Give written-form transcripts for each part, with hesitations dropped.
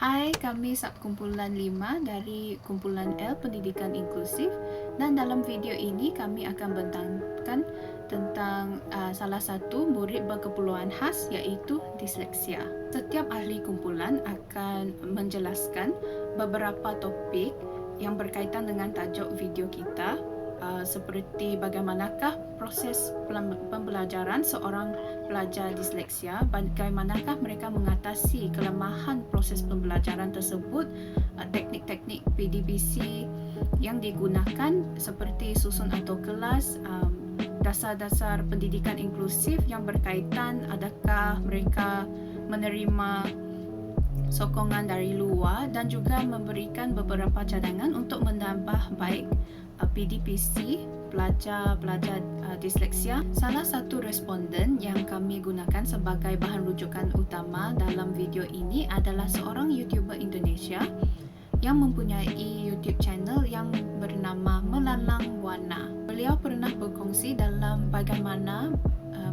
Hai, kami Subkumpulan 5 dari Kumpulan L Pendidikan Inklusif, dan dalam video ini kami akan bentangkan tentang salah satu murid berkeperluan khas iaitu disleksia. Setiap ahli kumpulan akan menjelaskan beberapa topik yang berkaitan dengan tajuk video kita, seperti bagaimanakah proses pembelajaran seorang pelajar disleksia, bagaimanakah mereka mengatasi kelemahan proses pembelajaran tersebut, teknik-teknik PDPC yang digunakan seperti susun atur kelas, dasar-dasar pendidikan inklusif yang berkaitan, adakah mereka menerima sokongan dari luar, dan juga memberikan beberapa cadangan untuk menambah baik PDPC pelajar-pelajar disleksia. Salah satu responden yang kami gunakan sebagai bahan rujukan utama dalam video ini adalah seorang YouTuber Indonesia yang mempunyai YouTube channel yang bernama Melalang Warna. Beliau pernah berkongsi dalam bagaimana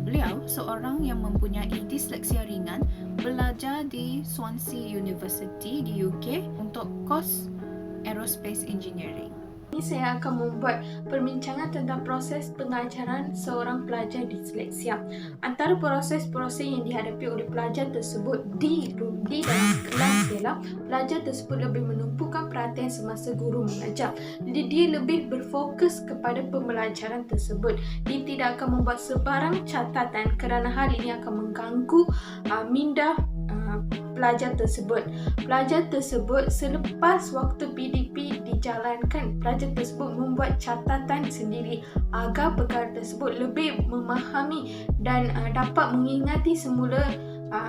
beliau, seorang yang mempunyai disleksia ringan, belajar di Swansea University di UK untuk kos Aerospace Engineering. Ini saya akan membuat perbincangan tentang proses pengajaran seorang pelajar disleksia. Antara proses-proses yang dihadapi oleh pelajar tersebut di dalam kelas ialah pelajar tersebut lebih menumpukan perhatian semasa guru mengajar. Jadi dia lebih berfokus kepada pembelajaran tersebut. Dia tidak akan membuat sebarang catatan kerana hal ini akan mengganggu minda pelajar tersebut. Pelajar tersebut selepas waktu PDP dijalankan, pelajar tersebut membuat catatan sendiri agar perkara tersebut lebih memahami dan dapat mengingati semula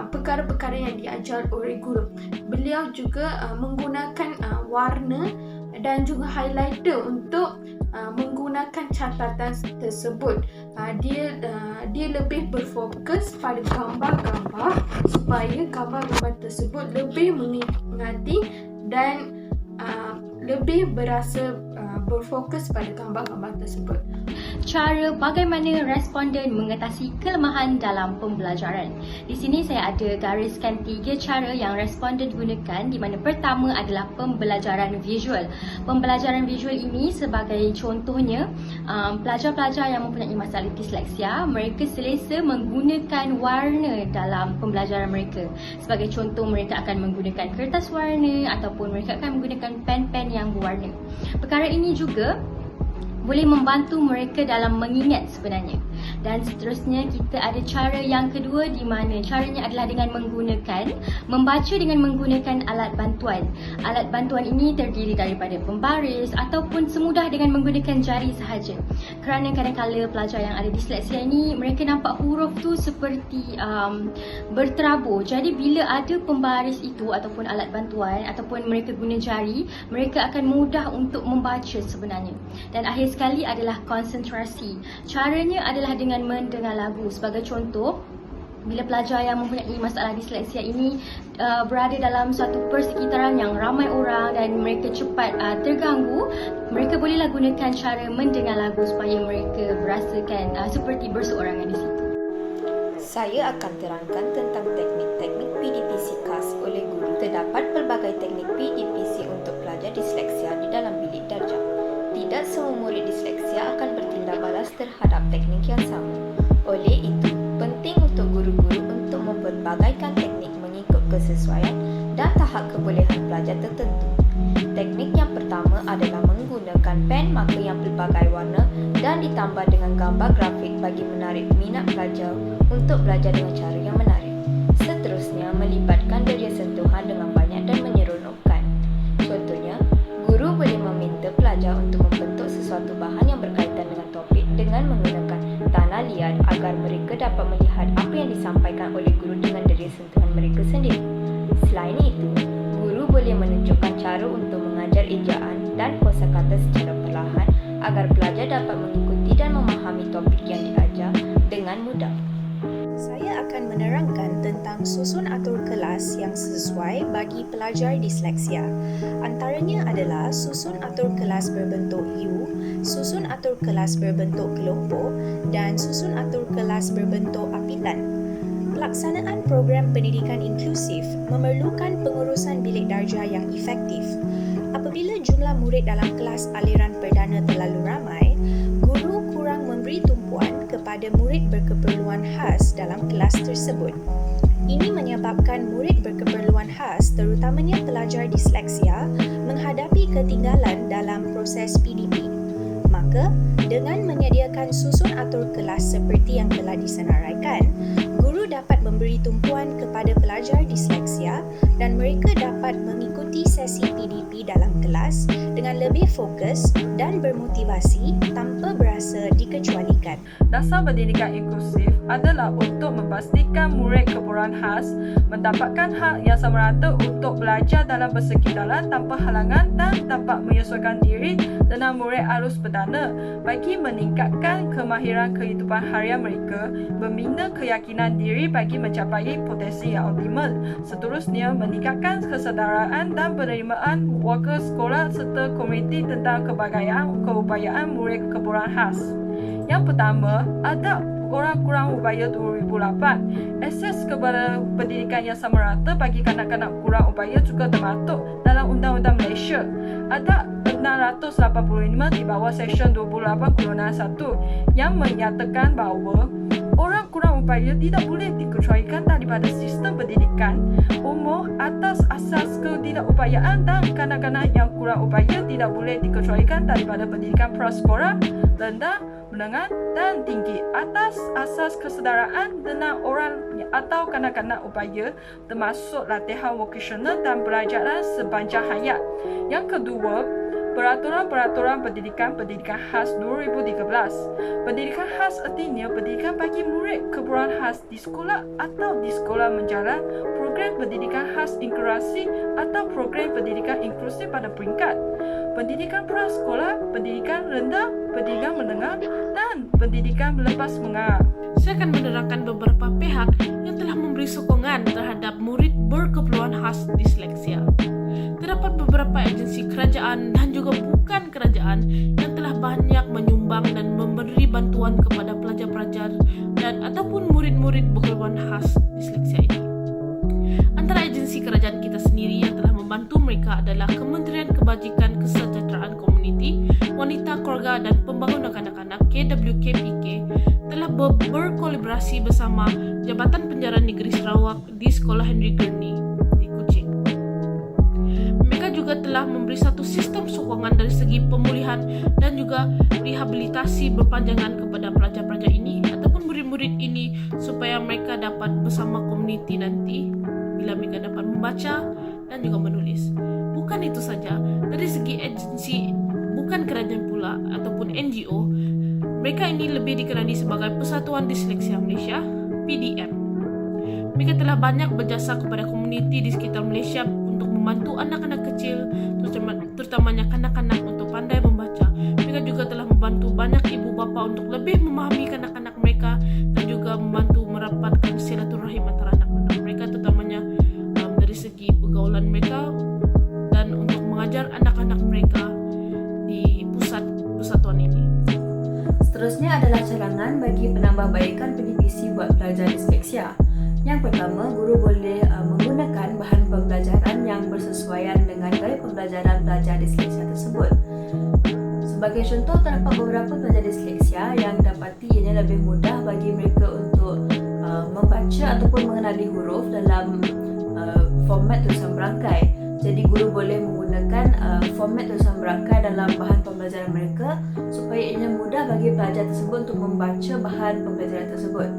perkara-perkara yang diajar oleh guru. Beliau juga menggunakan warna dan juga highlighter untuk menggunakan catatan tersebut. Dia lebih berfokus pada gambar-gambar supaya gambar-gambar tersebut lebih mengingati dan lebih berasa berfokus pada gambar-gambar tersebut. Cara bagaimana responden mengatasi kelemahan dalam pembelajaran. Di sini saya ada gariskan 3 cara yang responden gunakan, di mana pertama adalah pembelajaran visual. Pembelajaran visual ini sebagai contohnya, pelajar-pelajar yang mempunyai masalah disleksia, mereka selesa menggunakan warna dalam pembelajaran mereka. Sebagai contoh, mereka akan menggunakan kertas warna ataupun mereka akan menggunakan pen-pen yang berwarna. Perkara ini juga boleh membantu mereka dalam mengingat sebenarnya. Dan seterusnya kita ada cara yang kedua, di mana caranya adalah dengan membaca dengan menggunakan alat bantuan. Alat bantuan ini terdiri daripada pembaris ataupun semudah dengan menggunakan jari sahaja. Kerana kadang-kadang pelajar yang ada disleksia ini, mereka nampak huruf tu seperti berterabur. Jadi bila ada pembaris itu ataupun alat bantuan ataupun mereka guna jari, mereka akan mudah untuk membaca sebenarnya. Dan akhir sekali adalah konsentrasi. Caranya adalah dengan mendengar lagu. Sebagai contoh, bila pelajar yang mempunyai masalah disleksia ini berada dalam suatu persekitaran yang ramai orang dan mereka cepat terganggu, mereka bolehlah gunakan cara mendengar lagu supaya mereka berasakan seperti berseorangan di situ. Saya akan terangkan tentang teknik-teknik PDPC khas oleh guru. Terdapat pelbagai teknik PDPC untuk pelajar disleksia di dalam bilik darjah. Tidak semua murid disleksia akan bertindak balas terhadap teknik yang sama. Oleh itu, penting untuk guru-guru untuk memperbagaikan teknik mengikut kesesuaian dan tahap kebolehan pelajar tertentu. Teknik yang pertama adalah menggunakan pen marker yang pelbagai warna dan ditambah dengan gambar grafik bagi menarik minat pelajar untuk belajar dengan cara yang menarik. Seterusnya, melibatkan deria sentuhan dengan banyak dan menyeronokkan. Contohnya, guru boleh meminta pelajar untuk membentuk sesuatu bahan yang berkaitan dengan topik dengan menggunakan tanah liat agar mereka dapat melihat apa yang disampaikan oleh guru dengan deria sentuhan mereka sendiri. Selain itu, guru boleh menunjukkan cara untuk mengajar ejaan dan kosakata secara perlahan agar pelajar dapat mengikuti dan memahami topik yang diajar dengan mudah. Saya akan menerangkan tentang susun atur kelas yang sesuai bagi pelajar disleksia. Antaranya adalah susun atur kelas berbentuk U, susun atur kelas berbentuk kelompok dan susun atur kelas berbentuk apitan. Pelaksanaan program pendidikan inklusif memerlukan pengurusan pengurusan bilik darjah yang efektif. Apabila jumlah murid dalam kelas aliran perdana terlalu ramai, guru kurang memberi tumpuan kepada murid berkeperluan khas dalam kelas tersebut. Ini menyebabkan murid berkeperluan khas, terutamanya pelajar disleksia, menghadapi ketinggalan dalam proses PDP. Maka, dengan menyediakan susun atur kelas seperti yang telah disenaraikan, guru dapat memberi tumpuan kepada pelajar disleksia dan mereka dapat mengikuti sesi PDP dalam kelas dengan lebih fokus dan bermotivasi tanpa berasa dikecualikan. Dasar pendidikan inklusif adalah untuk memastikan murid keperluan khas mendapatkan hak yang sama rata untuk belajar dalam bersekitaran tanpa halangan dan dapat menyesuaikan diri dengan murid arus perdana bagi meningkatkan kemahiran kehidupan harian mereka, membina keyakinan diri bagi mencapai potensi yang optimal. Seterusnya, meningkatkan kesedaraan dan penerimaan warga sekolah serta komuniti tentang keupayaan murid keperluan khas. Yang pertama, ada Orang-Kurang Upaya 2008. Akses kepada pendidikan yang sama rata bagi kanak-kanak kurang upaya juga termaktub dalam Undang-Undang Malaysia. Ada 685 di bawah Seksyen 28/1 yang menyatakan bahawa orang kurang upaya tidak boleh dikecualikan daripada sistem pendidikan umum atas asas ketidakupayaan, dan kanak-kanak yang kurang upaya tidak boleh dikecualikan daripada pendidikan prasekolah, rendah, menengah dan tinggi atas asas kesedaraan dengan orang atau kanak-kanak upaya, termasuk latihan vokasional dan pelajaran sepanjang hayat. Yang kedua, Peraturan Pendidikan Khas 2013. Pendidikan khas artinya pendidikan bagi murid keperluan khas di sekolah atau di sekolah menjalan program pendidikan khas inklusi atau program pendidikan inklusif pada peringkat pendidikan prasekolah, pendidikan rendah, pendidikan menengah dan pendidikan lepas menengah. Saya akan menerangkan beberapa pihak yang telah memberi sokongan terhadap murid berkeperluan khas disleksia. Terdapat beberapa agensi kerajaan dan juga bukan kerajaan yang telah banyak menyumbang dan memberi bantuan kepada pelajar-pelajar dan ataupun murid-murid berkeperluan khas disleksia ini. Antara agensi kerajaan kita sendiri yang telah membantu mereka adalah Kementerian Kebajikan Kesejahteraan Komuniti, Wanita, Keluarga dan Pembangunan Kanak-kanak KWKPK telah berkolaborasi bersama Jabatan Penjaraan Negeri Sarawak di Sekolah Henry Gurney di Kuching. Mereka juga telah memberi satu sistem sokongan dari segi pemulihan dan juga rehabilitasi berpanjangan kepada pelajar-pelajar ini ataupun murid-murid ini supaya mereka dapat bersama komuniti nanti bila mereka dapat membaca dan juga menulis. Bukan itu saja, dari segi agensi bukan kerajaan pula ataupun NGO, mereka ini lebih dikenali sebagai Persatuan Disleksia Malaysia, PDM. Mereka telah banyak berjasa kepada komuniti di sekitar Malaysia untuk membantu anak-anak kecil, terutamanya kanak-kanak untuk pandai membaca. Mereka juga telah membantu banyak ibu bapa untuk lebih memahami kanak-kanak mereka dan juga membantu merapatkan silaturahim antara anak-anak mereka, terutamanya dari segi pergaulan mereka dan untuk mengajar anak-anak mereka di pusat persatuan ini. Seterusnya adalah cadangan bagi penambahbaikan PDPC buat pelajar disleksia. Yang pertama, guru boleh menggunakan bahan pembelajaran yang bersesuaian dengan gaya pembelajaran pelajar disleksia tersebut. Sebagai contoh, terdapat beberapa pelajar disleksia yang dapati ianya lebih mudah bagi mereka untuk membaca ataupun mengenali huruf dalam format tulisan berangkai. Jadi guru boleh menggunakan format tulisan berangkai dalam bahan pembelajaran mereka supaya ianya mudah bagi pelajar tersebut untuk membaca bahan pembelajaran tersebut.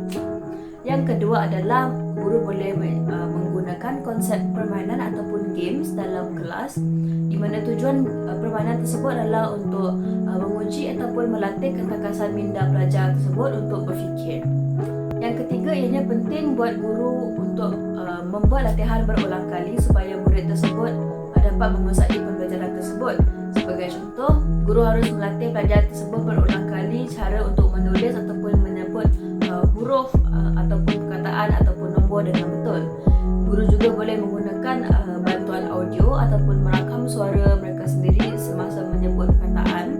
Yang kedua adalah guru boleh menggunakan konsep permainan ataupun games dalam kelas, di mana tujuan permainan tersebut adalah untuk menguji ataupun melatih kekakasan minda pelajar tersebut untuk berfikir. Yang ketiga, ianya penting buat guru untuk membuat latihan berulang kali supaya murid tersebut dapat menguasai pembelajaran tersebut. Sebagai contoh, guru harus melatih pelajar tersebut berulang kali cara untuk menulis ataupun menyebut huruf ataupun perkataan ataupun nombor dengan betul. Guru juga boleh menggunakan bantuan audio ataupun merakam suara mereka sendiri semasa menyebut perkataan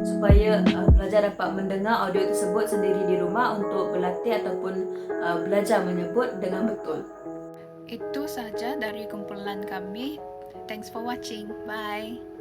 supaya pelajar dapat mendengar audio tersebut sendiri di rumah untuk berlatih ataupun belajar menyebut dengan betul. Itu saja dari kumpulan kami. Thanks for watching. Bye.